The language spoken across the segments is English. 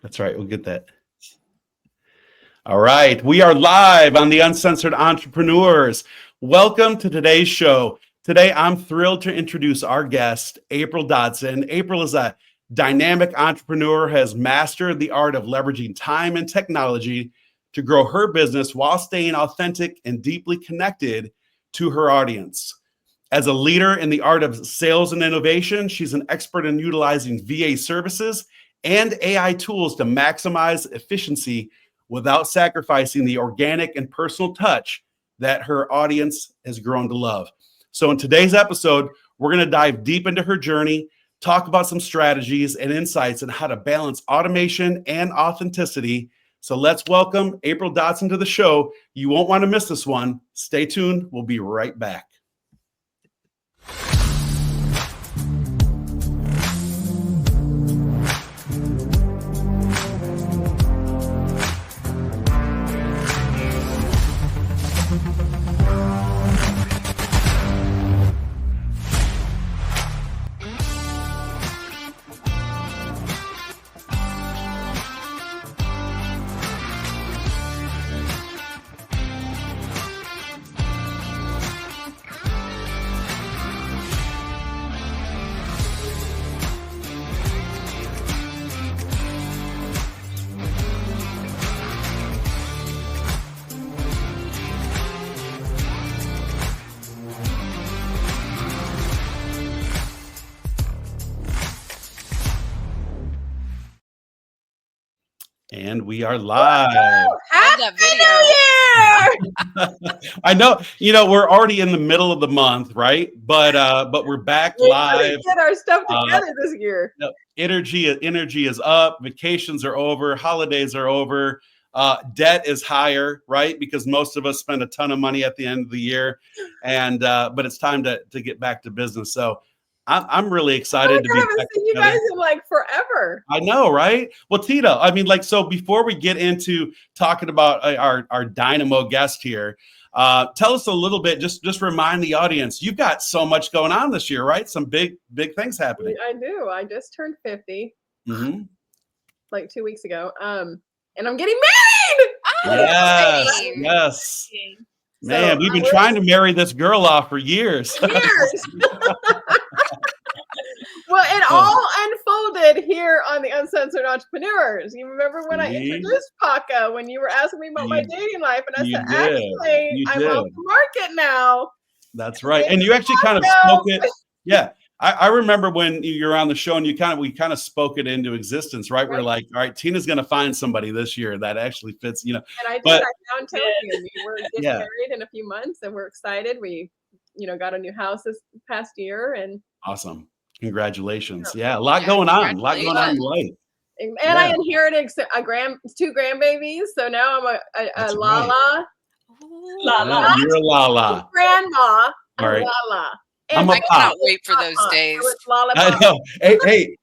That's right. We'll get that. All right. We are live on the Uncensored Entrepreneurs. Welcome to today's show. Today, I'm thrilled to introduce our guest, April Dodson. April is a dynamic entrepreneur, has mastered the art of leveraging time and technology to grow her business while staying authentic and deeply connected to her audience. As a leader in the art of sales and innovation, she's an expert in utilizing VA services and AI tools to maximize efficiency without sacrificing the organic and personal touch that her audience has grown to love. So in today's episode, we're going to dive deep into her journey, talk about some strategies and insights on how to balance automation and authenticity. So let's welcome April Dodson to the show. You won't want to miss this one. Stay tuned. We'll be right back. And we are live. Happy New Year! I know, we're already in the middle of the month, right? But we're back live. Get our stuff together this year. Energy is up. Vacations are over. Holidays are over. Debt is higher, right? Because most of us spend a ton of money at the end of the year, and but it's time to get back to business. So I'm really excited to be back. I haven't seen you guys in like forever. I know, right? Well, Tito, so before we get into talking about our dynamo guest here, tell us a little bit, just remind the audience, you've got so much going on this year, right? Some big things happening. I do. I just turned 50 like 2 weeks ago. And I'm getting married. Yes. Man, we've been trying to marry this girl off for years. Well, it all unfolded here on the Uncensored Entrepreneurs. You remember when I introduced Paca, when you were asking me about my dating life, and I said, actually, I'm off the market now. That's right. And you actually kind of spoke it. Yeah. I remember when you were on the show and we kind of spoke it into existence, right? We're like, all right, Tina's going to find somebody this year that actually fits, And I did. I found Tony, and we're getting married in a few months, and we're excited. We, got a new house this past year, and awesome. Congratulations. Yeah. A lot going on in life. And I inherited 2 grandbabies. So now I'm a Lala. Lala. You're a Lala. Grandma. All right. Lala. And I cannot wait for those days. I know. Hey.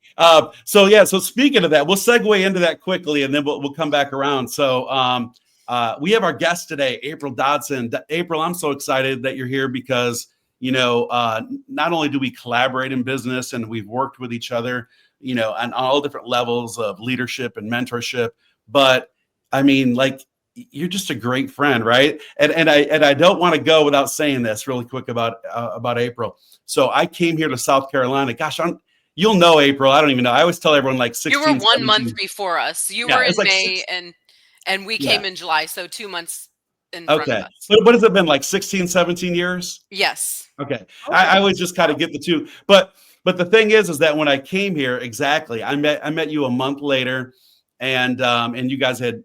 So speaking of that, we'll segue into that quickly, and then we'll come back around. So we have our guest today, April Dodson. April, I'm so excited that you're here because not only do we collaborate in business and we've worked with each other, on all different levels of leadership and mentorship, but you're just a great friend, right? And I don't want to go without saying this really quick about April. So I came here to South Carolina. Gosh, you'll know April. I don't even know. I always tell everyone like 16. You were 1 month before us. You were in May and we came in July. So 2 months in front of us. But what has it been, like 16, 17 years? Yes. Okay. I always just kind of get the two. But the thing is that when I came here, I met you a month later, and you guys had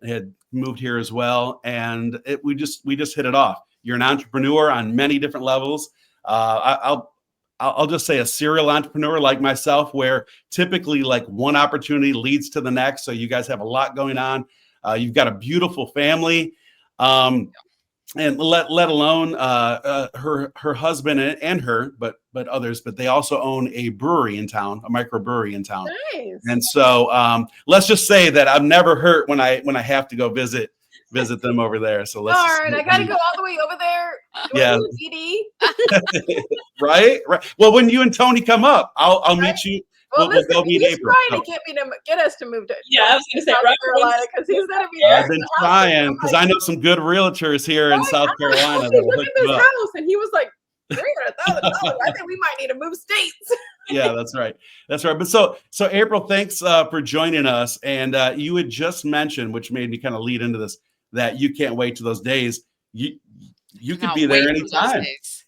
moved here as well, and we just hit it off. You're an entrepreneur on many different levels. I'll just say a serial entrepreneur like myself, where typically like one opportunity leads to the next. So you guys have a lot going on. You've got a beautiful family. And let alone her husband and her, but others, but they also own a brewery in town, a microbrewery in town. Nice. And so let's just say that I'm never hurt when I have to go visit them over there. So let's. All right, I got to go all the way over there. Yeah. Right. Well, when you and Tony come up, I'll meet you. Well, we'll listen, go meet he's April. trying to get us to move to I was going to say South Carolina because he's going to be there. I've been trying because I know some good realtors here in South Carolina. Like, look at this house, and he was like, $300,000. I think we might need to move states. Yeah, that's right. That's right. But so April, thanks for joining us. And you had just mentioned, which made me kind of lead into this, that you can't wait to those days. You could be there anytime.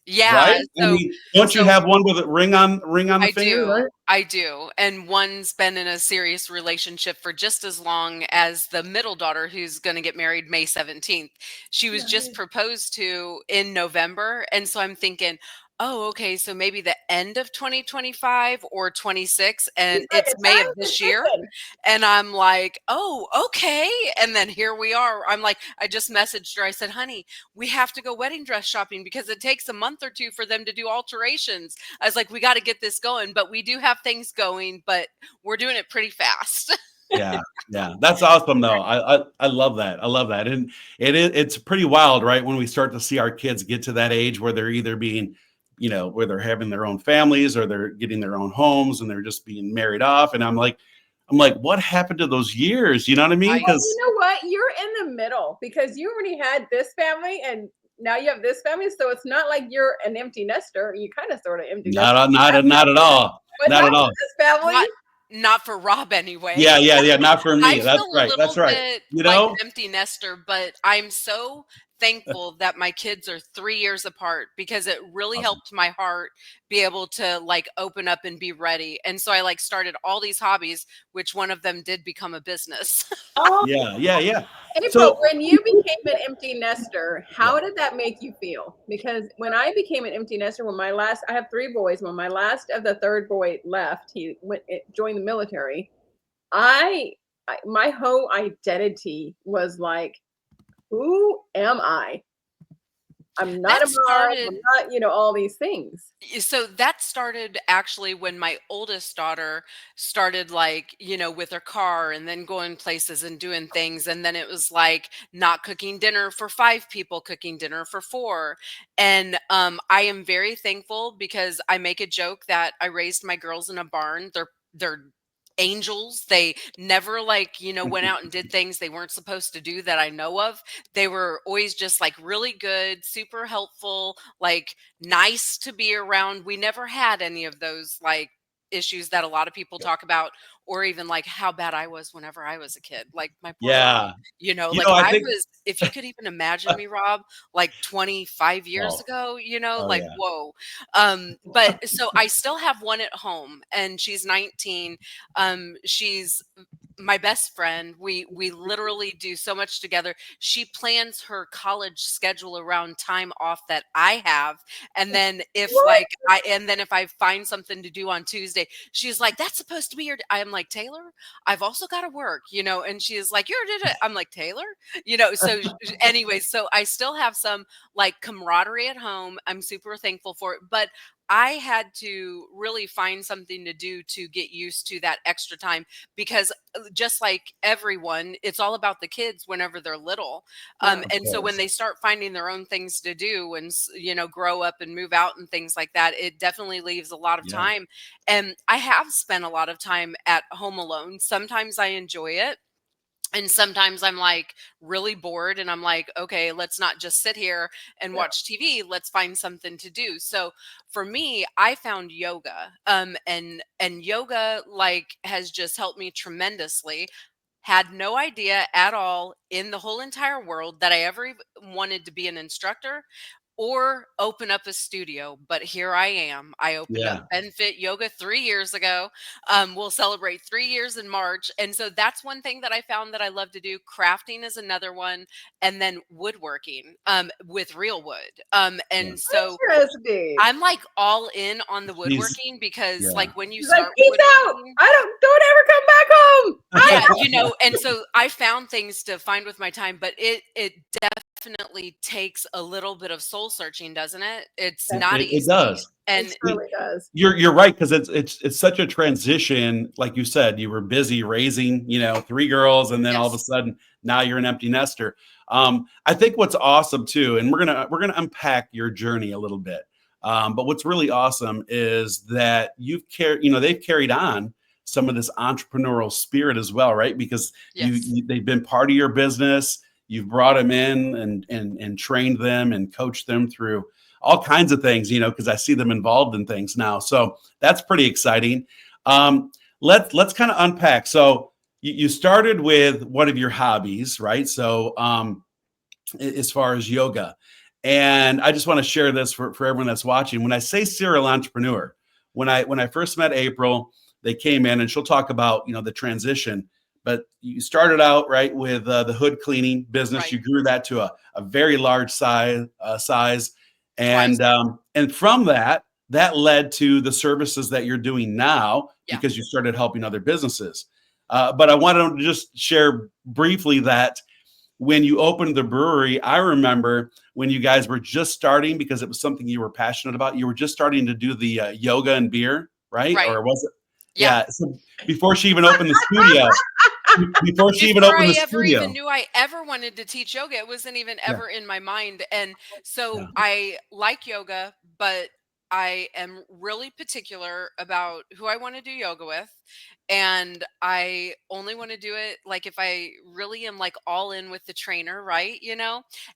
Yeah. Right? So, I mean, don't you have one with a ring on the finger, right? I do. And one's been in a serious relationship for just as long as the middle daughter, who's going to get married May 17th. She was just proposed to in November. And so I'm thinking, oh, okay, so maybe the end of 2025 or 26, and it's May of this year. And I'm like, oh, okay. And then here we are. I'm like, I just messaged her. I said, honey, we have to go wedding dress shopping because it takes a month or two for them to do alterations. I was like, we got to get this going, but we do have things going, but we're doing it pretty fast. Yeah. That's awesome though. I love that. I love that. And it's pretty wild, right? When we start to see our kids get to that age where they're either being, where they're having their own families or they're getting their own homes and they're just being married off. And I'm like, what happened to those years? You know what I mean? Because you know what? You're in the middle because you already had this family and now you have this family. So it's not like you're an empty nester. You kind of sort of empty nester. Not at all. But not at all. This family. Not for Rob anyway. Yeah. Not for me. That's right. That's right. Like empty nester, but I'm so thankful that my kids are 3 years apart because it really helped my heart be able to like open up and be ready. And so I like started all these hobbies, which one of them did become a business. Oh yeah. April, when you became an empty nester, how did that make you feel? Because when I became an empty nester, I have 3 boys. When my last of the third boy left, he joined the military. My whole identity was like, who am I? I'm not a mom. I'm not, all these things. So that started actually when my oldest daughter started like, with her car and then going places and doing things. And then it was like not cooking dinner for 5 people, cooking dinner for 4. And I am very thankful because I make a joke that I raised my girls in a barn. They're angels. They never went out and did things they weren't supposed to do that I know of. They were always just like really good, super helpful, like nice to be around. We never had any of those like issues that a lot of people talk about, or even like how bad I was whenever I was a kid. Like my poor mom, I was, if you could even imagine me, Rob, like 25 years ago, whoa. But so I still have one at home and she's 19. She's my best friend. We literally do so much together. She plans her college schedule around time off that I have. And then if if I find something to do on Tuesday, she's like, that's supposed to be I'm like, Taylor, I've also got to work, and she's like, I'm like, Taylor, so anyways, so I still have some like camaraderie at home. I'm super thankful for it, but I had to really find something to do to get used to that extra time because just like everyone, it's all about the kids whenever they're little. So when they start finding their own things to do and, grow up and move out and things like that, it definitely leaves a lot of time. And I have spent a lot of time at home alone. Sometimes I enjoy it. And sometimes I'm like really bored and I'm like, okay, let's not just sit here and watch TV. Let's find something to do. So for me, I found yoga. And yoga like has just helped me tremendously. Had no idea at all in the whole entire world that I ever wanted to be an instructor or open up a studio. But here I am. I opened up BenFit Yoga 3 years ago. We'll celebrate 3 years in March. And so that's one thing that I found that I love to do. Crafting is another one. And then woodworking with real wood. So I'm like all in on the woodworking because like when you start peace out. Don't ever come back home. And so I found things to find with my time, but it definitely takes a little bit of soul searching, doesn't it? It's not easy. It does. And it really does. You're right, because it's such a transition. Like you said, you were busy raising, 3 girls, and then all of a sudden now you're an empty nester. I think what's awesome too, and we're gonna unpack your journey a little bit. But what's really awesome is that they've carried on some of this entrepreneurial spirit as well, right? Because they've been part of your business. You've brought them in and trained them and coached them through all kinds of things, because I see them involved in things now. So that's pretty exciting. Let's kind of unpack. So you started with one of your hobbies, right? So as far as yoga. And I just want to share this for everyone that's watching. When I say serial entrepreneur, when I first met April, they came in and she'll talk about, the transition. But you started out right with the hood cleaning business. Right. You grew that to a very large size, and from that led to the services that you're doing now because you started helping other businesses. But I wanted to just share briefly that when you opened the brewery, I remember when you guys were just starting, because it was something you were passionate about. You were just starting to do the yoga and beer, right? Or was it? Yeah. So before she even opened the studio. Before I even knew I ever wanted to teach yoga, it wasn't even ever in my mind. And so I like yoga, but I am really particular about who I want to do yoga with. And I only want to do it like if I really am like all in with the trainer, right?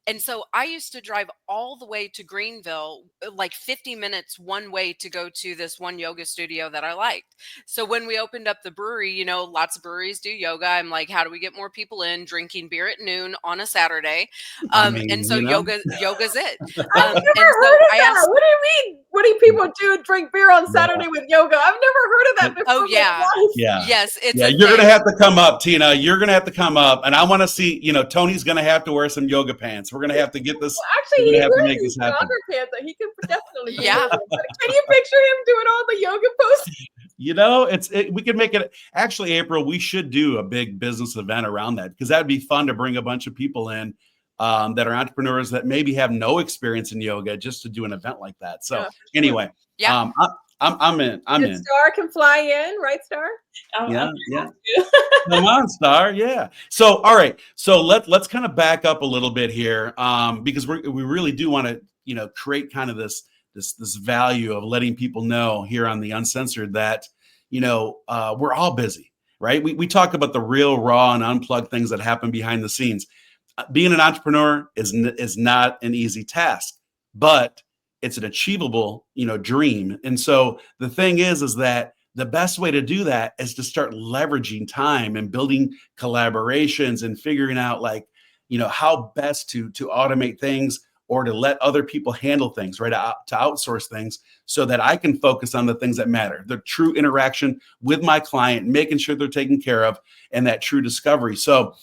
And so I used to drive all the way to Greenville, like 50 minutes one way to go to this one yoga studio that I liked. So when we opened up the brewery, lots of breweries do yoga. I'm like, how do we get more people in drinking beer at noon on a Saturday? And so yoga's it. I've never heard of that. What do you mean? What do people do? Drink beer on Saturday with yoga? I've never heard of that before. Oh yeah. Yes, it's you're gonna have to come up, Tina. You're gonna have to come up, and I want to see. Tony's gonna have to wear some yoga pants. We're gonna have to get this. Well, actually, he wears these jogger pants that he can definitely. Can you picture him doing all the yoga poses? We could make it. Actually, April, we should do a big business event around that, because that'd be fun to bring a bunch of people in that are entrepreneurs that maybe have no experience in yoga, just to do an event like that. So anyway, I'm in. Starr can fly in, right, Starr? Yeah. Come on, Starr. Yeah. So, all right. So let's kind of back up a little bit here, because we really do want to, create kind of this value of letting people know here on the Uncensored that, we're all busy, right? We talk about the real, raw, and unplugged things that happen behind the scenes. Being an entrepreneur is not an easy task, but it's an achievable, dream. And so the thing is that the best way to do that is to start leveraging time and building collaborations and figuring out how best to automate things or to let other people handle things, right? To outsource things so that I can focus on the things that matter, the true interaction with my client, making sure they're taken care of, and that true discovery. So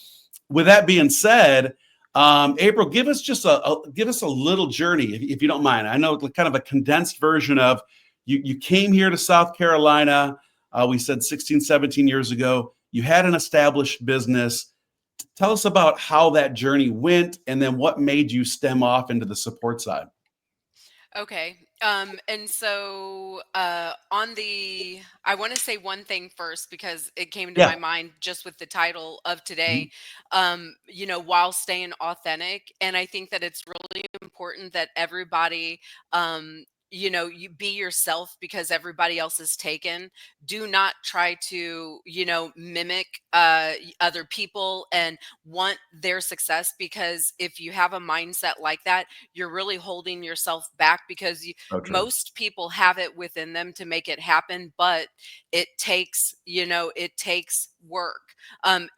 with that being said, April, give us a little journey, if you don't mind. I know kind of a condensed version of you came here to South Carolina. We said 16, 17 years ago. You had an established business. Tell us about how that journey went, and then what made you stem off into the support side. Okay. And so I want to say one thing first, because it came to my mind just with the title of today, while staying authentic. And I think that it's really important that everybody, you be yourself, because everybody else is taken. Do not try to, mimic other people and want their success, because if you have a mindset like that, you're really holding yourself back, because most people have it within them to make it happen, but it takes work.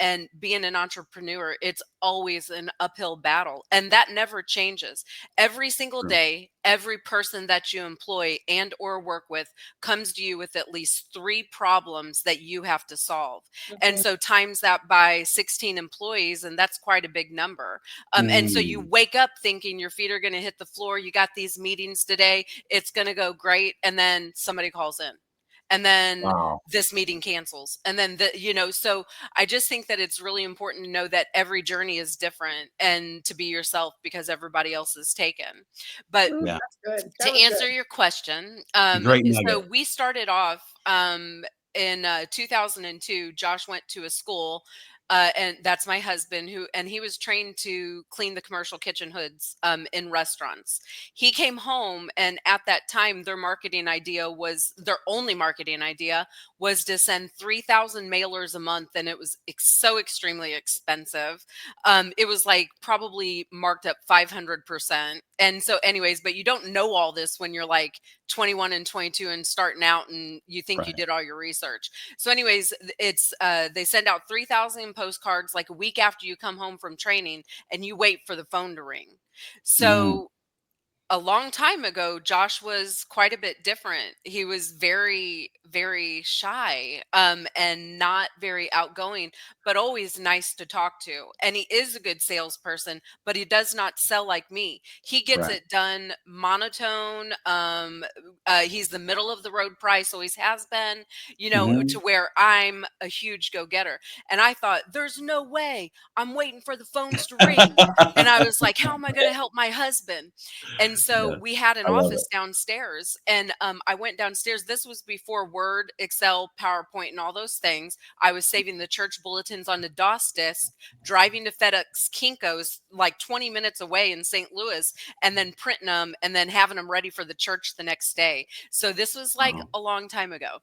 And being an entrepreneur, it's always an uphill battle, and that never changes. Every single day, every person that you employ and or work with comes to you with at least 3 problems that you have to solve. And so times that by 16 employees, and that's quite a big number. And so you wake up thinking your feet are going to hit the floor. You got these meetings today. It's going to go great. And then somebody calls in. And then this meeting cancels. And then, so I just think that it's really important to know that every journey is different and to be yourself, because everybody else is taken. But to answer your question, so we started off in 2002. Josh went to a school and that's my husband and he was trained to clean the commercial kitchen hoods in restaurants. He came home, and at that time, their only marketing idea was to send 3,000 mailers a month, and it was so extremely expensive. It was like probably marked up 500%. And so, anyways, but you don't know all this when you're like 21 and 22 and starting out, and you think you did all your research. So, anyways, it's they send out 3,000 postcards like a week after you come home from training, and you wait for the phone to ring. So a long time ago, Josh was quite a bit different. He was very, very shy, and not very outgoing, but always nice to talk to. And he is a good salesperson, but he does not sell like me. He gets it done monotone. He's the middle of the road price, always has been, to where I'm a huge go-getter. And I thought, there's no way I'm waiting for the phones to ring. And I was like, how am I going to help my husband? And so we had an office downstairs, and I went downstairs. This was before Word, Excel, PowerPoint, and all those things. I was saving the church bulletins on the DOS disk, driving to FedEx Kinko's like 20 minutes away in St. Louis, and then printing them and then having them ready for the church the next day. So this was like a long time ago.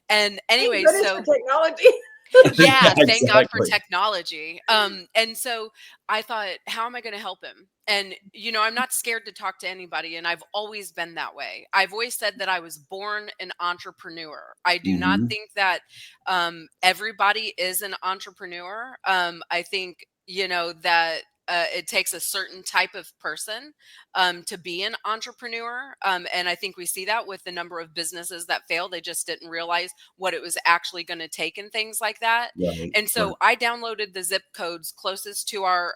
And anyway, so technology. yeah, thank God for technology. And so I thought, how am I going to help him? And, I'm not scared to talk to anybody. And I've always been that way. I've always said that I was born an entrepreneur. I do not think that everybody is an entrepreneur. I think, that it takes a certain type of person to be an entrepreneur. And I think we see that with the number of businesses that fail. They just didn't realize what it was actually going to take and things like that. And so I downloaded the zip codes closest to our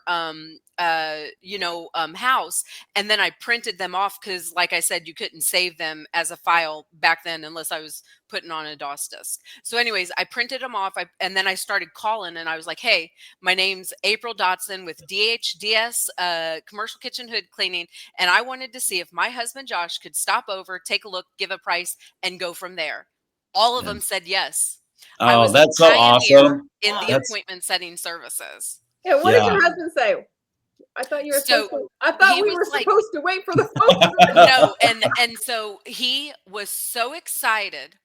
house, and then I printed them off because, like I said, you couldn't save them as a file back then unless I was putting on a DOS disk. So anyways, I printed them off, and then I started calling, and I was like, hey, my name's April Dodson with DHDS Commercial Kitchen Hood Cleaning, and I wanted to see if my husband Josh could stop over, take a look, give a price, and go from there. All of them said yes. I was that's so awesome in the appointment setting services. Yeah, what did your husband say? I thought you were supposed to wait for the phone. No, and so he was so excited.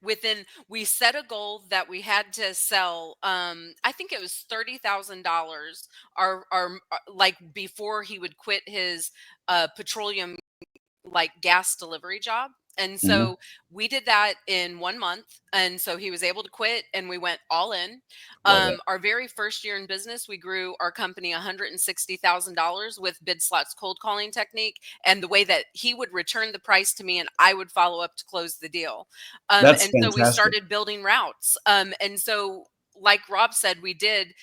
We set a goal that we had to sell. I think it was $30,000. Our like before he would quit his petroleum like gas delivery job. And so we did that in 1 month. And so he was able to quit, and we went all in. Our very first year in business, we grew our company $160,000 with BidSlot's cold calling technique, and the way that he would return the price to me and I would follow up to close the deal. That's and so we started building routes. And so like Rob said, we did,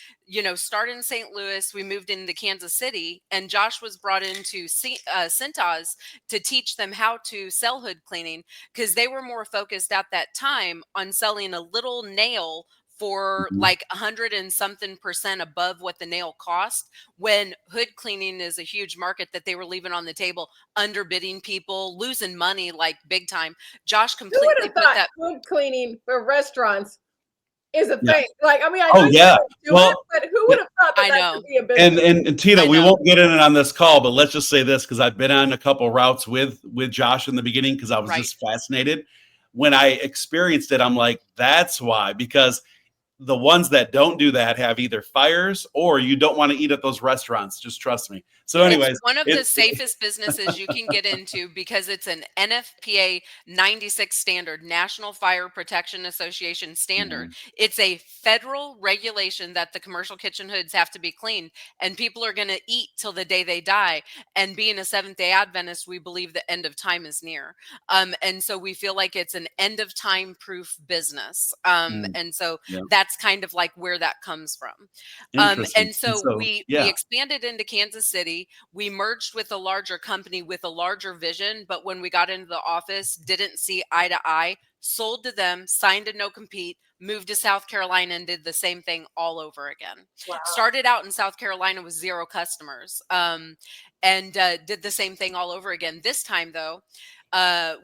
start in St. Louis. We moved into Kansas City, and Josh was brought into Cintas to teach them how to sell hood cleaning, because they were more focused at that time on selling a little nail for like 100 and something % above what the nail cost, when hood cleaning is a huge market that they were leaving on the table, underbidding people, losing money like big time. Josh completely put that hood cleaning for restaurants is a thing. Like, I mean, I know but who would have thought that could be a business? And Tina, we won't get in it on this call, but let's just say this, because I've been on a couple routes with Josh in the beginning, because I was just fascinated. When I experienced it, I'm like, that's why, because the ones that don't do that have either fires or you don't want to eat at those restaurants. Just trust me. So anyways, it's one of the safest businesses you can get into, because it's an NFPA 96 standard, National Fire Protection Association standard. It's a federal regulation that the commercial kitchen hoods have to be cleaned, and people are going to eat till the day they die. And being a Seventh-day Adventist, we believe the end of time is near. And so we feel like it's an end of time proof business. And so that's kind of like where that comes from. And so we expanded into Kansas City. We merged with a larger company with a larger vision, but when we got into the office, didn't see eye to eye, sold to them, signed a no compete, moved to South Carolina, and did the same thing all over again. Wow. Started out in South Carolina with 0 customers, and did the same thing all over again. This time, though,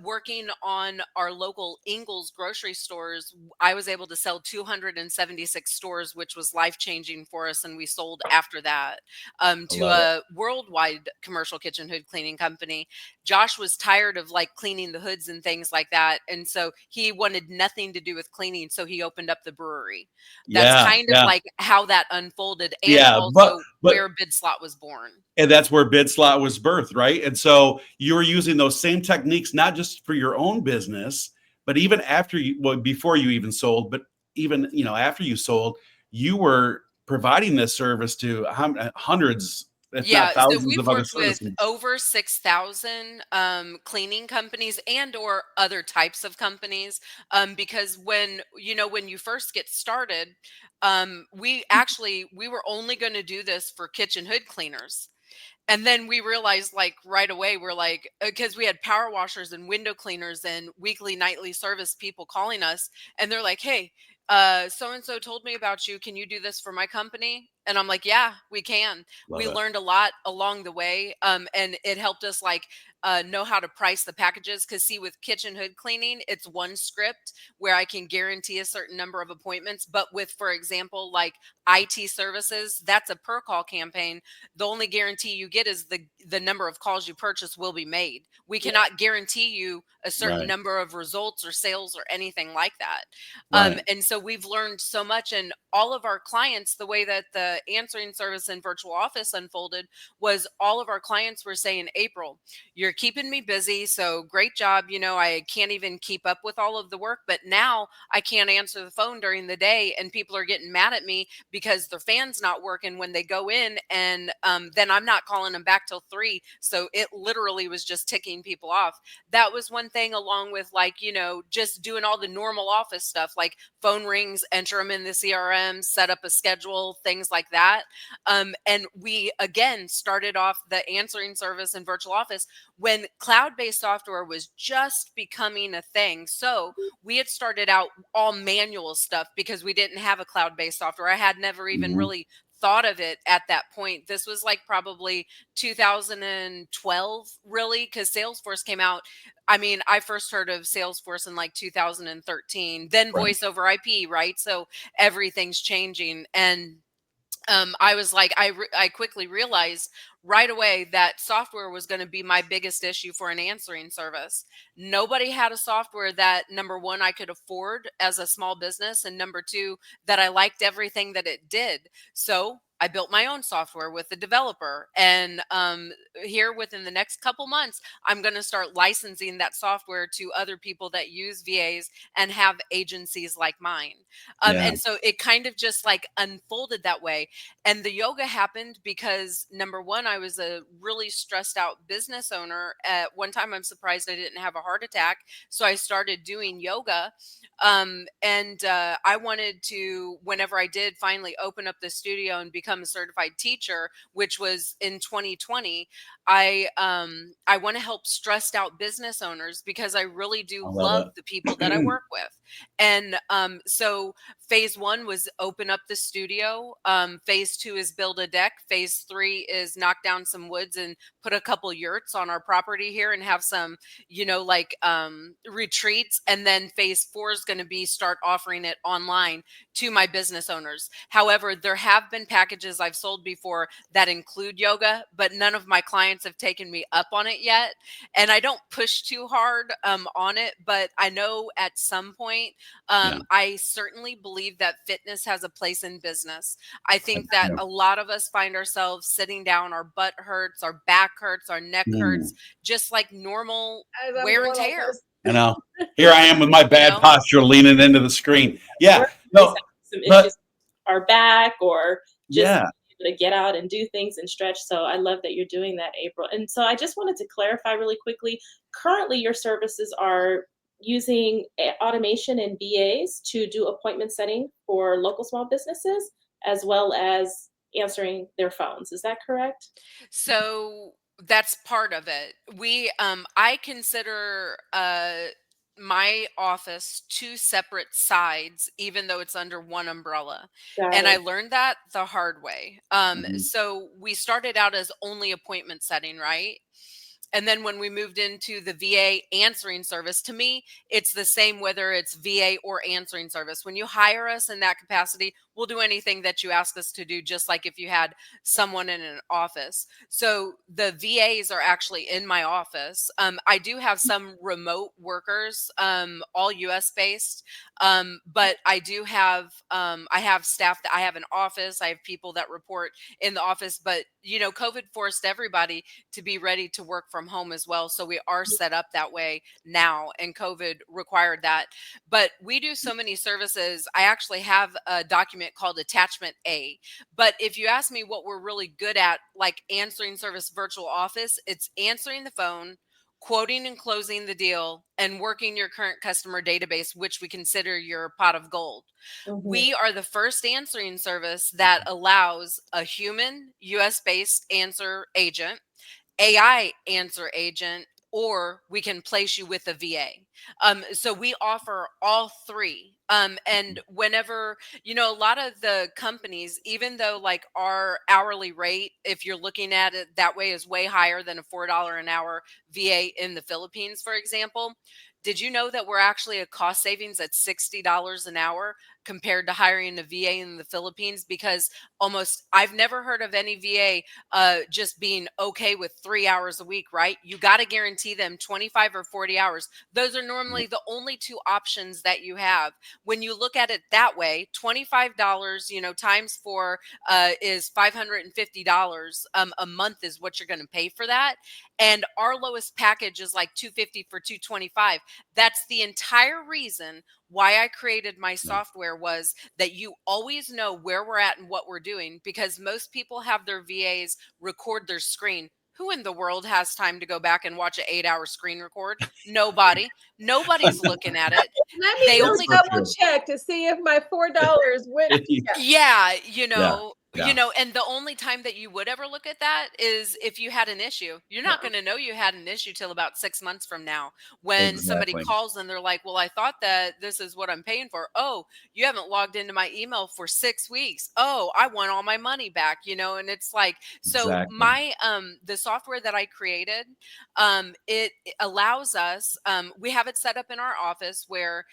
working on our local Ingles grocery stores, I was able to sell 276 stores, which was life-changing for us, and we sold after that to a worldwide commercial kitchen hood cleaning company. Josh was tired of like cleaning the hoods and things like that, and so he wanted nothing to do with cleaning, so he opened up the brewery. That's kind of like how that unfolded, and also where BidSlot was born. And that's where BidSlot was birthed, right? And so you were using those same techniques, not just for your own business, but even after you, well, before you even sold, but even, you know, after you sold, you were providing this service to hundreds, if not thousands, so of other we've worked services. with over 6,000 cleaning companies and or other types of companies, because when you first get started, we were only going to do this for kitchen hood cleaners. And then we realized like right away, we're like, because we had power washers and window cleaners and weekly, nightly service people calling us. And they're like, hey, so-and-so told me about you. Can you do this for my company? And I'm like, yeah, we can. We learned a lot along the way. And it helped us like know how to price the packages. Cause see, with kitchen hood cleaning, it's one script where I can guarantee a certain number of appointments. But with, for example, like IT services, that's a per call campaign. The only guarantee you get is the number of calls you purchase will be made. We cannot guarantee you a certain number of results or sales or anything like that. And so we've learned so much, and all of our clients, the way that the answering service and virtual office unfolded was all of our clients were saying, April, you're keeping me busy. So great job. You know, I can't even keep up with all of the work, but now I can't answer the phone during the day and people are getting mad at me because their fan's not working when they go in, and then I'm not calling them back till 3. So it literally was just ticking people off. That was one thing, along with like, just doing all the normal office stuff, like phone rings, enter them in the CRM, set up a schedule, things like that. And we again started off the answering service and virtual office when cloud-based software was just becoming a thing. So we had started out all manual stuff because we didn't have a cloud-based software. I had never even really thought of it at that point. This was like probably 2012, really, because Salesforce came out. I mean, I first heard of Salesforce in like 2013, then voice over IP, right? So everything's changing. And I was like, I quickly realized right away that software was going to be my biggest issue for an answering service. Nobody had a software that, number one, I could afford as a small business, and number two, that I liked everything that it did. So I built my own software with a developer, and here within the next couple months, I'm going to start licensing that software to other people that use VAs and have agencies like mine. And so it kind of just like unfolded that way. And the yoga happened because, number one, I was a really stressed out business owner. At one time, I'm surprised I didn't have a heart attack. So I started doing yoga. And I wanted to, whenever I did finally open up the studio and become a certified teacher, which was in 2020, I want to help stressed out business owners because I really do love the people that I work with. And so phase 1 was open up the studio. Phase 2 is build a deck. Phase 3 is knock down some woods and put a couple yurts on our property here and have some, retreats. And then phase 4 is going to be start offering it online to my business owners. However, there have been packages I've sold before that include yoga, but none of my clients have taken me up on it yet. And I don't push too hard on it, but I know at some point, I certainly believe that fitness has a place in business. I think that a lot of us find ourselves sitting down, our butt hurts, our back hurts, our neck hurts, just like normal wear and tear. I know. Here I am with my bad posture leaning into the screen. Yeah. No, some issues with our back or just to get out and do things and stretch. So I love that you're doing that, April. And so I just wanted to clarify really quickly. Currently, your services are using automation and BAs to do appointment setting for local small businesses, as well as answering their phones. Is that correct? So that's part of it. I consider my office 2 separate sides, even though it's under one umbrella. And I learned that the hard way. So we started out as only appointment setting, right? And then when we moved into the VA answering service, to me, it's the same whether it's VA or answering service. When you hire us in that capacity, we'll do anything that you ask us to do, just like if you had someone in an office. So the VAs are actually in my office. I do have some remote workers, all US based. But I do have, I have staff that I have an office. I have people that report in the office, but COVID forced everybody to be ready to work from home as well. So we are set up that way now, and COVID required that. But we do so many services. I actually have a document called Attachment A. But if you ask me what we're really good at, like answering service virtual office, it's answering the phone, quoting and closing the deal, and working your current customer database, which we consider your pot of gold. Mhm. We are the first answering service that allows a human US based answer agent, AI answer agent, or we can place you with a VA. So we offer all three. And whenever, a lot of the companies, even though like our hourly rate, if you're looking at it that way, is way higher than a $4 an hour VA in the Philippines, for example. Did you know that we're actually a cost savings at $60 an hour compared to hiring a VA in the Philippines? Because I've never heard of any VA just being okay with 3 hours a week, right? You got to guarantee them 25 or 40 hours. Those are normally the only two options that you have. When you look at it that way, $25, times four is $550 a month is what you're going to pay for that. And our lowest package is like $250 for $225. That's the entire reason why I created my software, was that you always know where we're at and what we're doing, because most people have their VAs record their screen. Who in the world has time to go back and watch an 8-hour screen record? Nobody. Nobody's looking at it. Let me They just only double check to see if my $4 went. Yeah, Yeah. and the only time that you would ever look at that is if you had an issue. You're not going to know you had an issue till about 6 months from now, when somebody Exactly. calls and they're like, well, I thought that this is what I'm paying for. Oh, you haven't logged into my email for 6 weeks. Oh, I want all my money back, and it's like, so Exactly. my, the software that I created, it allows us, we have it set up in our office where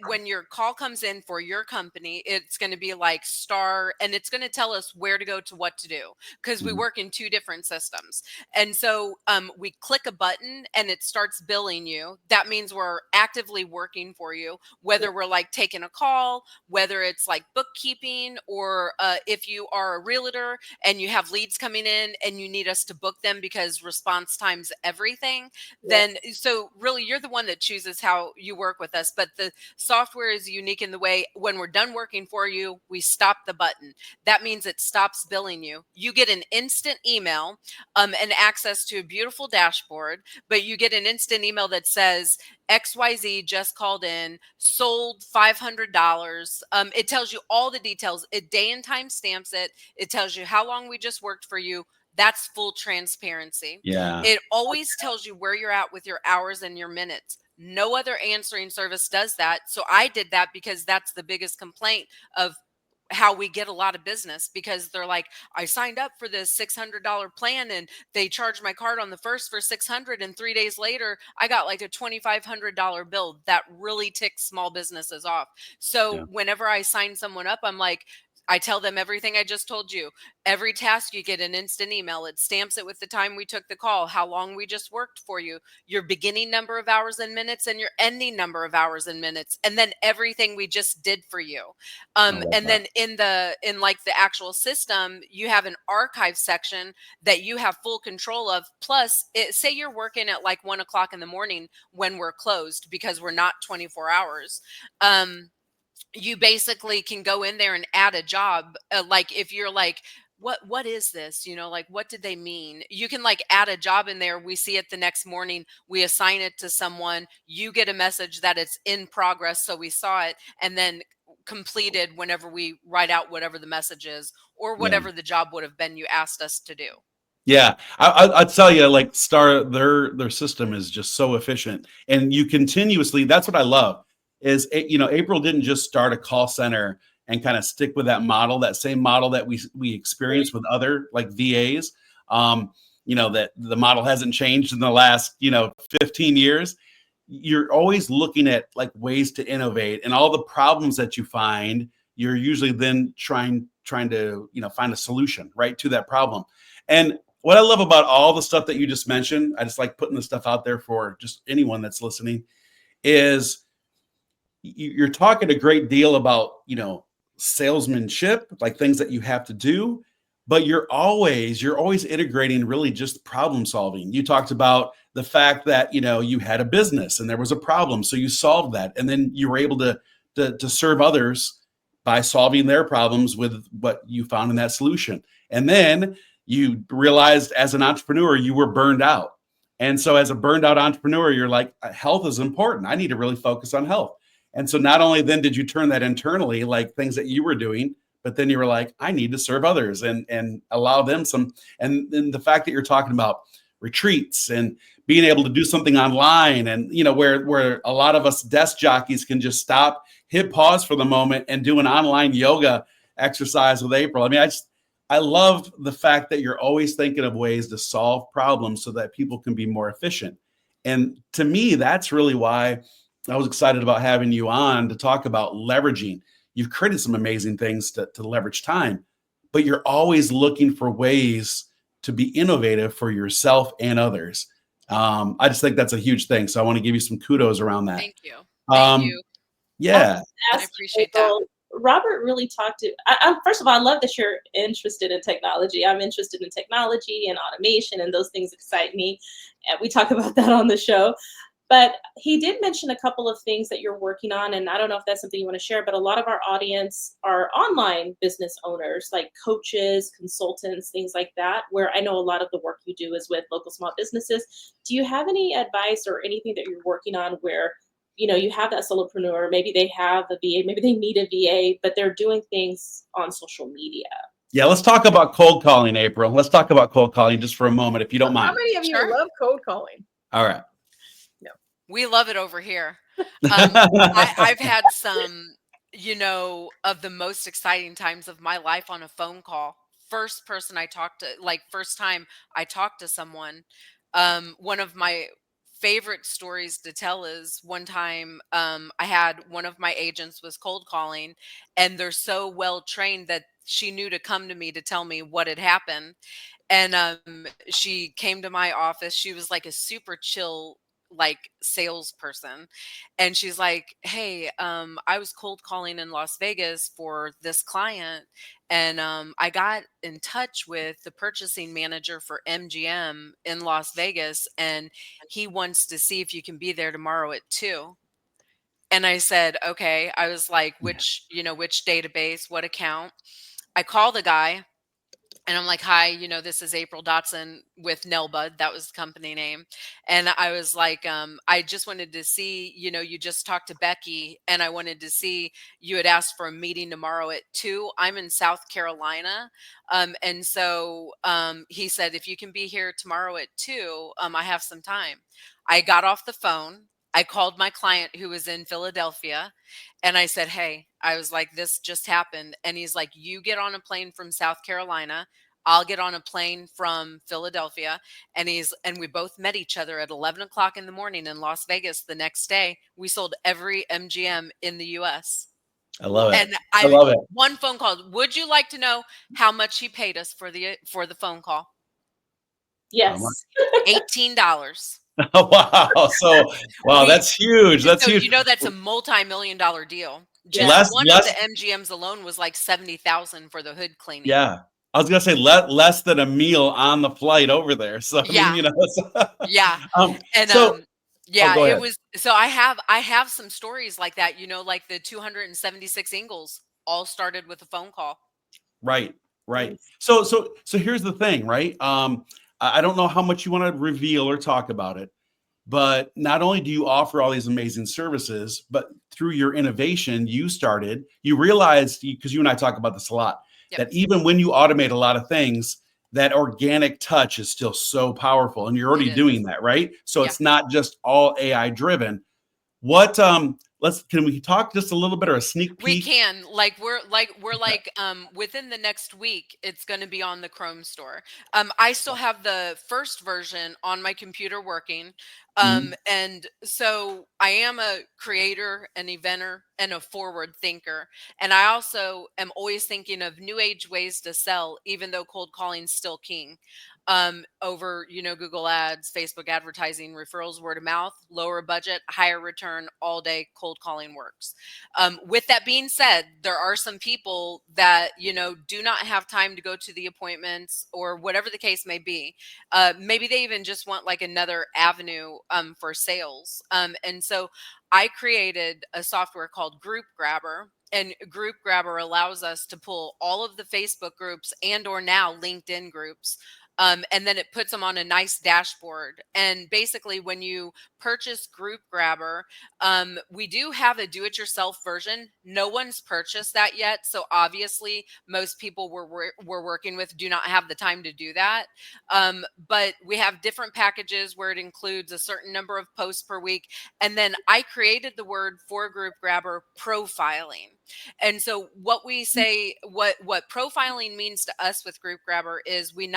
when your call comes in for your company, it's going to be like Starr, and it's going to tell us where to go to what to do, because we Mhm. work in two different systems. And so we click a button and it starts billing you. That means we're actively working for you, whether we're like taking a call, whether it's like bookkeeping, or if you are a realtor and you have leads coming in and you need us to book them because response time's everything. Then so really you're the one that chooses how you work with us. But the software is unique in the way, when we're done working for you, we stop the button. That means it stops billing you. You get an instant email and access to a beautiful dashboard, but you get an instant email that says XYZ just called in, sold $500. It tells you all the details. It day and time stamps it. It tells you how long we just worked for you. That's full transparency. Yeah. It always tells you where you're at with your hours and your minutes. No other answering service does that. So I did that because that's the biggest complaint of how we get a lot of business, because they're like, I signed up for this $600 plan and they charged my card on the first for $600, and 3 days later I got like a $2,500 bill. That really ticks small businesses off. So Yeah. whenever I sign someone up, I tell them everything I just told you. Every task, you get an instant email. It stamps it with the time we took the call, how long we just worked for you, your beginning number of hours and minutes, and your ending number of hours and minutes, and then everything we just did for you. And then in like the actual system, you have an archive section that you have full control of. Plus, say you're working at like 1 o'clock in the morning when we're closed, because we're not 24 hours. You basically can go in there and add a job. Like if you're like, what is this? Like, what did they mean? You can like add a job in there. We see it the next morning. We assign it to someone. You get a message that it's in progress. So we saw it, and then completed whenever we write out whatever the message is, or whatever the job would have been you asked us to do. Yeah, I'll tell you, like Starr, their system is just so efficient, and you continuously. That's what I love. Is April didn't just start a call center and kind of stick with that model, that same model that we experience with other like VAs. that the model hasn't changed in the last, 15 years. You're always looking at like ways to innovate, and all the problems that you find, you're usually then trying to, find a solution right to that problem. And what I love about all the stuff that you just mentioned, I just like putting this stuff out there for just anyone that's listening, is you're talking a great deal about, salesmanship, like things that you have to do, but you're always integrating really just problem solving. You talked about the fact that, you had a business and there was a problem, so you solved that, and then you were able to serve others by solving their problems with what you found in that solution. And then you realized as an entrepreneur, you were burned out. And so as a burned out entrepreneur, you're like, health is important. I need to really focus on health. And so not only then did you turn that internally, like things that you were doing, but then you were like, I need to serve others and allow them some. And then the fact that you're talking about retreats and being able to do something online, and where a lot of us desk jockeys can just stop, hit pause for the moment, and do an online yoga exercise with April. I mean, I love the fact that you're always thinking of ways to solve problems so that people can be more efficient. And to me, that's really why I was excited about having you on to talk about leveraging. You've created some amazing things to leverage time, but you're always looking for ways to be innovative for yourself and others. I just think that's a huge thing. So I want to give you some kudos around that. Thank you. Thank you. Yeah. I appreciate that. Robert really talked to, first of all, I love that you're interested in technology. I'm interested in technology and automation, and those things excite me. And we talk about that on the show. But he did mention a couple of things that you're working on, and I don't know if that's something you want to share, but a lot of our audience are online business owners, like coaches, consultants, things like that, where I know a lot of the work you do is with local small businesses. Do you have any advice or anything that you're working on where, you have that solopreneur, maybe they have a VA, maybe they need a VA, but they're doing things on social media? Yeah, let's talk about cold calling, April. Let's talk about cold calling just for a moment, if you don't mind. How many of you love cold calling? All right. We love it over here. I've had some, of the most exciting times of my life on a phone call. First time I talked to someone. One of my favorite stories to tell is one time I had one of my agents was cold calling, and they're so well trained that she knew to come to me to tell me what had happened. And she came to my office. She was like a super chill salesperson, and she's like, hey, I was cold calling in Las Vegas for this client, and I got in touch with the purchasing manager for MGM in Las Vegas, and he wants to see if you can be there tomorrow at 2. And I said, okay. I was like, which database, what account? I call the guy, and I'm like, hi, this is April Dodson with Nelbud. That was the company name. And I was like, I just wanted to see, you just talked to Becky, and I wanted to see, you had asked for a meeting tomorrow at 2. I'm in South Carolina. And so he said, if you can be here tomorrow at 2, I have some time. I got off the phone. I called my client who was in Philadelphia, and I said, hey, I was like, this just happened. And he's like, you get on a plane from South Carolina. I'll get on a plane from Philadelphia. And we both met each other at 11 o'clock in the morning in Las Vegas. The next day, we sold every MGM in the US. I love it. And I love it. One phone call. Would you like to know how much he paid us for the phone call? Yes. $18. Oh, wow. So, wow, that's huge. That's huge. That's a multi-million-dollar deal. Just one of the MGMs alone was like $70,000 for the hood cleaning. Yeah. I was going to say less than a meal on the flight over there. So, yeah. Yeah. It was, so I have some stories like that, like the 276 Ingalls all started with a phone call. Right. So here's the thing, right? I don't know how much you want to reveal or talk about it, but not only do you offer all these amazing services, but through your innovation, you realized, because you and I talk about this a lot, that even when you automate a lot of things, that organic touch is still so powerful, and you're already doing that, right? So it's not just all AI driven. What, can we talk just a little bit or a sneak peek? We can, we're within the next week, it's going to be on the Chrome store. I still have the first version on my computer working. And so I am a creator, an eventer, and a forward thinker. And I also am always thinking of new age ways to sell, even though cold calling's still king. Over, Google ads, Facebook advertising, referrals, word of mouth, lower budget, higher return, all day cold calling works. With that being said, there are some people that, do not have time to go to the appointments or whatever the case may be. Maybe they even just want like another avenue for sales. And so I created a software called Group Grabber. And Group Grabber allows us to pull all of the Facebook groups and or now LinkedIn groups. And then it puts them on a nice dashboard. And basically, when you purchase Group Grabber, we do have a do-it-yourself version. No one's purchased that yet, so obviously, most people we're working with do not have the time to do that. But we have different packages where it includes a certain number of posts per week. And then I created the word for Group Grabber, profiling. And so what we say, what profiling means to us with Group Grabber is we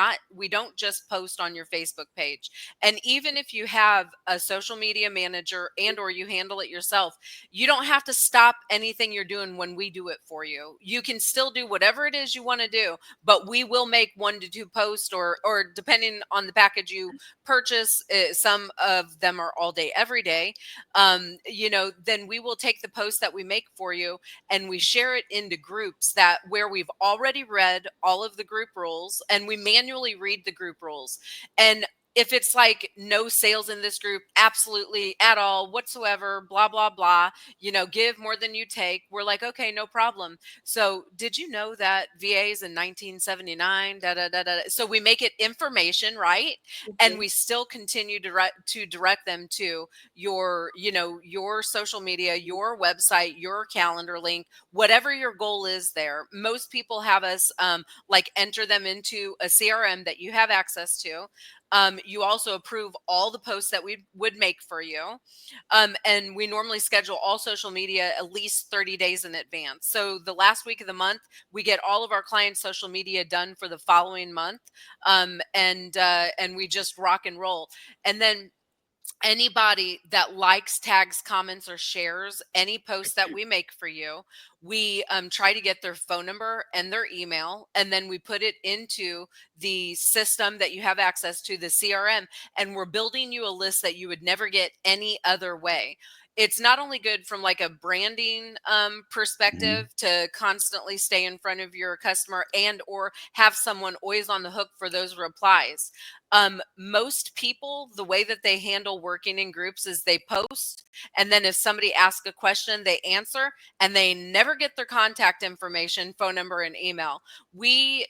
don't just post on your Facebook page. And even if you have a social media manager and or you handle it yourself, you don't have to stop anything you're doing when we do it for you. You can still do whatever it is you want to do, but we will make 1 to 2 posts or depending on the package you purchase, some of them are all day, every day. Then we will take the post that we make for you and we share it into groups where we've already read all of the group rules and we manually read the group rules. And if it's like no sales in this group, absolutely at all whatsoever, blah, blah, blah, give more than you take. We're like, okay, no problem. So did you know that VAs in 1979, da, da, da, da. So we make it information, right? And we still continue to direct them to your social media, your website, your calendar link, whatever your goal is there. Most people have us enter them into a CRM that you have access to. You also approve all the posts that we would make for you. And we normally schedule all social media at least 30 days in advance. So the last week of the month, we get all of our clients' social media done for the following month. And we just rock and roll. And then anybody that likes, tags, comments, or shares any post that we make for you, we try to get their phone number and their email, and then we put it into the system that you have access to, the CRM, and we're building you a list that you would never get any other way. It's not only good from like a branding perspective to constantly stay in front of your customer and or have someone always on the hook for those replies. Most people, the way that they handle working in groups is they post, and then if somebody asks a question, they answer, and they never get their contact information, phone number, and email. We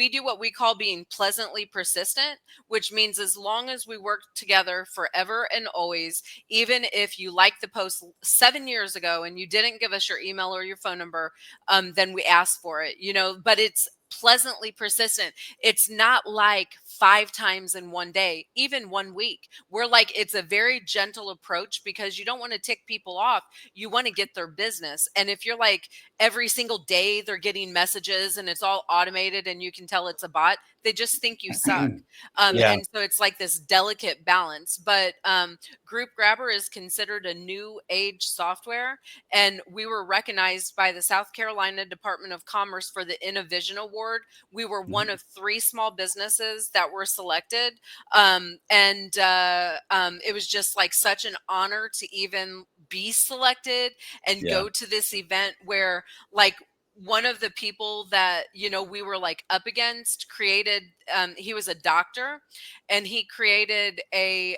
do what we call being pleasantly persistent, which means as long as we work together forever and always, even if you liked the post 7 years ago and you didn't give us your email or your phone number, then we ask for it, but it's pleasantly persistent. It's not like 5 times in one day, even 1 week. We're like, it's a very gentle approach because you don't want to tick people off. You want to get their business. And if you're like every single day they're getting messages and it's all automated and you can tell it's a bot, they just think you suck. And so it's like this delicate balance. But Group Grabber is considered a new age software. And we were recognized by the South Carolina Department of Commerce for the Innovision Award. We were one of 3 small businesses that were selected. It was just like such an honor to even be selected and go to this event where like one of the people that we were like up against created he was a doctor, and he created a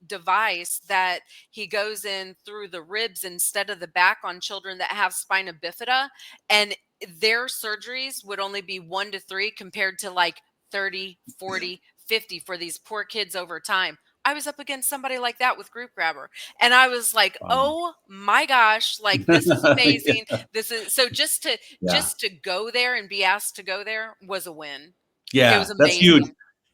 device that he goes in through the ribs instead of the back on children that have spina bifida, and their surgeries would only be 1 to 3 compared to like 30, 40, 50 for these poor kids over time. I was up against somebody like that with Group Grabber. And I was like, oh my gosh, like this is amazing. This is so just to go there and be asked to go there was a win. Yeah, it was amazing. That's huge.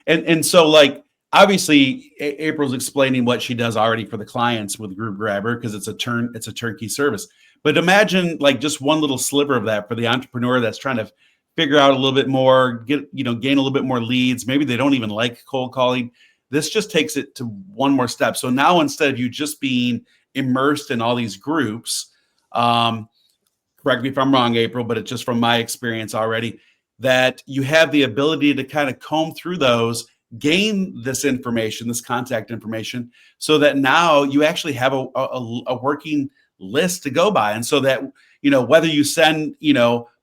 And so like obviously April's explaining what she does already for the clients with Group Grabber because it's a turnkey service. But imagine like just one little sliver of that for the entrepreneur that's trying to figure out a little bit more, gain a little bit more leads. Maybe they don't even like cold calling. This just takes it to one more step. So now instead of you just being immersed in all these groups, correct me if I'm wrong, April, but it's just from my experience already, that you have the ability to kind of comb through those, gain this information, this contact information, so that now you actually have a working list to go by. And so that, whether you send,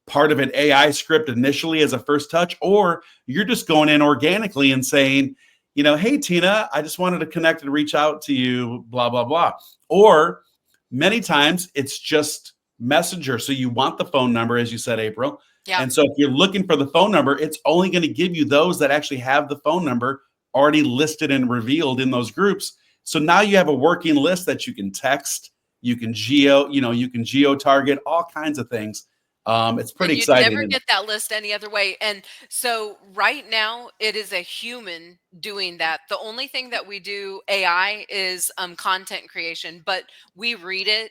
part of an AI script initially as a first touch, or you're just going in organically and saying, hey, Tina, I just wanted to connect and reach out to you, blah, blah, blah. Or many times it's just Messenger. So you want the phone number, as you said, April. Yeah. And so if you're looking for the phone number, it's only going to give you those that actually have the phone number already listed and revealed in those groups. So now you have a working list that you can text, you can geo target, all kinds of things. It's pretty exciting. You'd never get that list any other way. And so right now it is a human doing that. The only thing that we do AI is content creation, but we read it,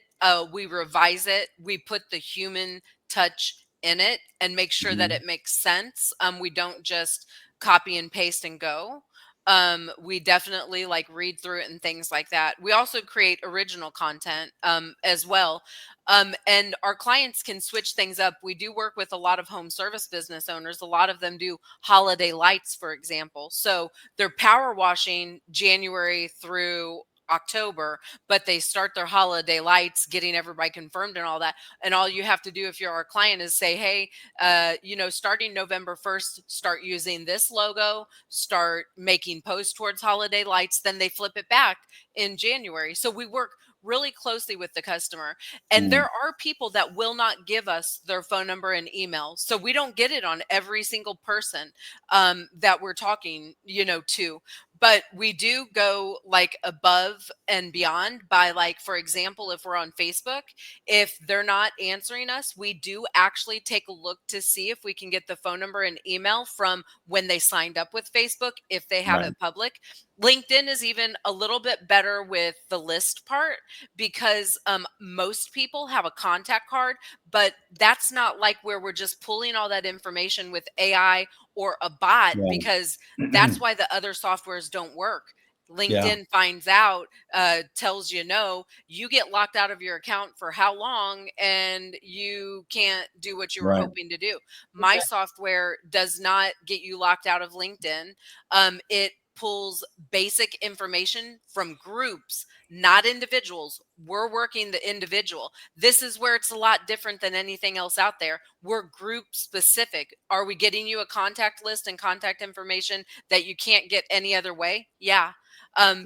we revise it, we put the human touch in it and make sure that it makes sense. We don't just copy and paste and go. We definitely like read through it and things like that. We also create original content as well. And our clients can switch things up. We do work with a lot of home service business owners. A lot of them do holiday lights, for example. So they're power washing January through October, but they start their holiday lights, getting everybody confirmed and all that. And all you have to do if you're our client is say, hey, starting November 1st, start using this logo, start making posts towards holiday lights. Then they flip it back in January. So we work really closely with the customer. And there are people that will not give us their phone number and email. So we don't get it on every single person that we're talking, to. But we do go like above and beyond by like, for example, if we're on Facebook, if they're not answering us, we do actually take a look to see if we can get the phone number and email from when they signed up with Facebook, if they have it public. LinkedIn is even a little bit better with the list part because most people have a contact card, but that's not like where we're just pulling all that information with AI or a bot because that's why the other softwares don't work. LinkedIn finds out, tells no, you get locked out of your account for how long and you can't do what you were hoping to do. My software does not get you locked out of LinkedIn. It pulls basic information from groups, not individuals. We're working the individual. This is where it's a lot different than anything else out there. We're group specific. Are we getting you a contact list and contact information that you can't get any other way? Yeah.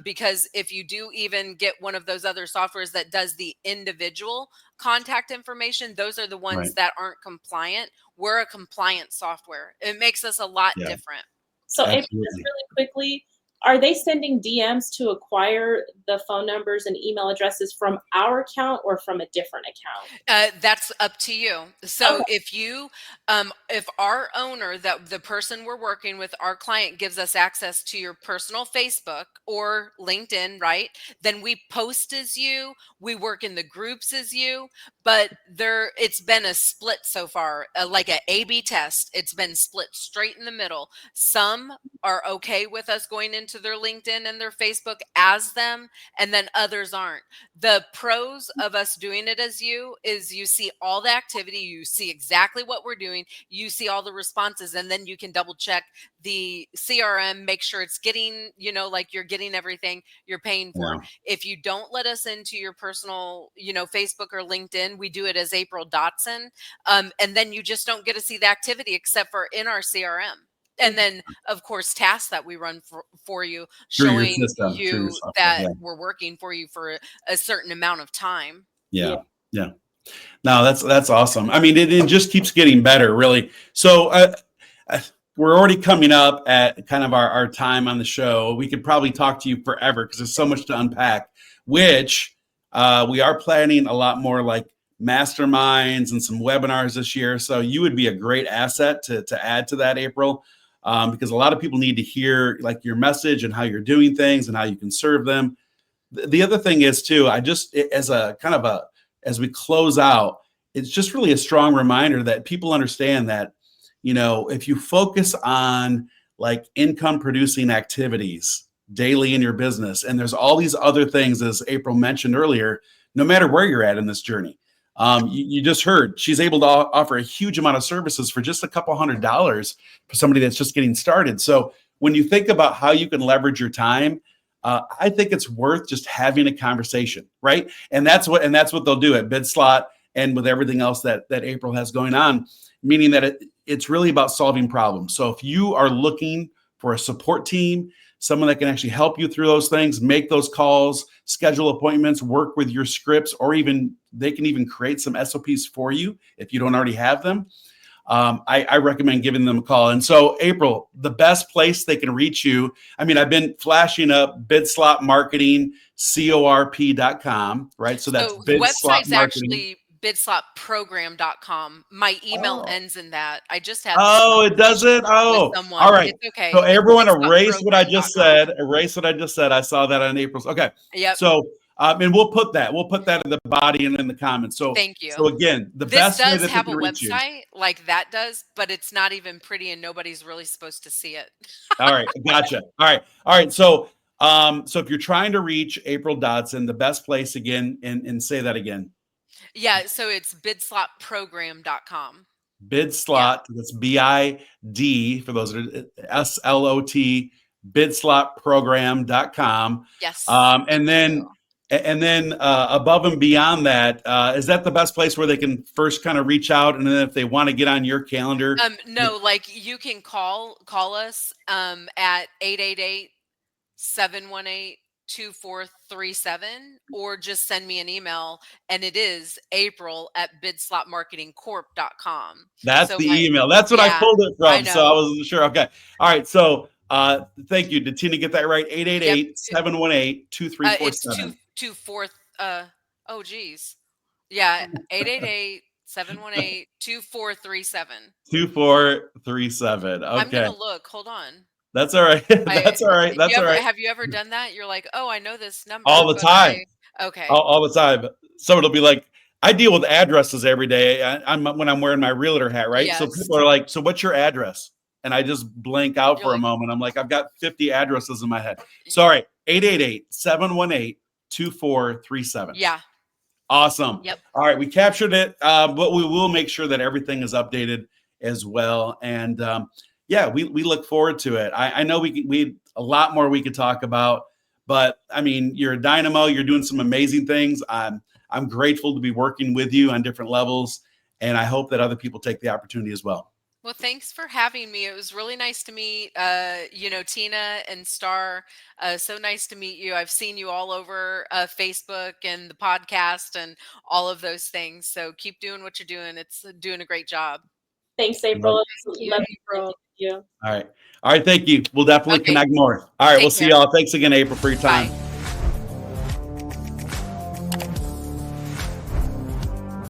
Because if you do even get one of those other softwares that does the individual contact information, those are the ones that aren't compliant. We're a compliant software. It makes us a lot different. So April, just really quickly, are they sending DMs to acquire the phone numbers and email addresses from our account or from a different account? That's up to you. So if you, if our owner, that the person we're working with, our client gives us access to your personal Facebook or LinkedIn, right? Then we post as you, we work in the groups as you, but it's been a split so far, like an A/B test. It's been split straight in the middle. Some are okay with us going into their LinkedIn and their Facebook as them, and then others aren't. The pros of us doing it as you is you see all the activity, you see exactly what we're doing, you see all the responses, and then you can double check the CRM, make sure it's getting, like you're getting everything you're paying for. If you don't let us into your personal, Facebook or LinkedIn, we do it as April Dodson. And then you just don't get to see the activity except for in our CRM. And then, of course, tasks that we run for you, showing you that we're working for you for a certain amount of time. Yeah. No, that's awesome. I mean, it just keeps getting better, really. So we're already coming up at kind of our time on the show. We could probably talk to you forever because there's so much to unpack, which we are planning a lot more like masterminds and some webinars this year. So you would be a great asset to add to that, April. because a lot of people need to hear like your message and how you're doing things and how you can serve them. The other thing is too, as we close out, it's just really a strong reminder that people understand that, if you focus on like income producing activities daily in your business, and there's all these other things, as April mentioned earlier, no matter where you're at in this journey, you just heard she's able to offer a huge amount of services for just a couple $100 for somebody that's just getting started. So when you think about how you can leverage your time, I think it's worth just having a conversation, right? And that's what they'll do at BidSlot and with everything else that April has going on, meaning that it's really about solving problems. So if you are looking for a support team, someone that can actually help you through those things, make those calls, schedule appointments, work with your scripts, or they can even create some SOPs for you if you don't already have them. I recommend giving them a call. And so, April, the best place they can reach you, I've been flashing up BidSlot Marketing, corp.com, right? So that's the BidSlot website's Marketing. Actually BidSlotProgram.com. My email ends in that. I just had it doesn't? Oh, someone. All right. It's okay. So everyone erase what I BidSlotProgram.com. just said. I saw that on April's. Okay. Yep. So, and we'll put that in the body and in the comments. So thank you. So again, this best way does that have a website like that does, but it's not even pretty and nobody's really supposed to see it. All right. Gotcha. All right. So, so if you're trying to reach April Dodson, the best place again, and say that again. Yeah. So it's BidSlotProgram.com. BidSlot, that's BID for those that are SLOT, BidSlotProgram.com. Yes. And then above and beyond that, is that the best place where they can first kind of reach out? And then if they want to get on your calendar? No, like you can call us at 888-718-2437, or just send me an email, and it is April@BidSlotMarketingCorp.com. That's the email. That's what I pulled it from. So I wasn't sure. Okay. All right. So thank you. Did Tina get that right? 888-718-2347. It's 24. Oh geez. Yeah. 888-718-2437. 2437. Okay. I'm gonna look. Hold on. That's all right. That's all right. That's all right. Have you ever done that? You're like, oh, I know this number all the time. Okay. All the time. So it'll be like, I deal with addresses every day. When I'm wearing my realtor hat, right? Yes. So people are like, so what's your address? And I just blank out for a moment. I'm like, I've got 50 addresses in my head. So all right, 888-718-2437. Yeah. Awesome. Yep. All right, we captured it, but we will make sure that everything is updated as well. And yeah, we look forward to it. I know we a lot more we could talk about, but you're a dynamo. You're doing some amazing things. I'm grateful to be working with you on different levels, and I hope that other people take the opportunity as well. Well, thanks for having me. It was really nice to meet, Tina and Starr. So nice to meet you. I've seen you all over Facebook and the podcast and all of those things. So keep doing what you're doing. It's doing a great job. Thanks, April. Thank you, April. All right. Thank you. We'll definitely connect more. All right. We'll see y'all. Thanks again, April, for your time. Bye.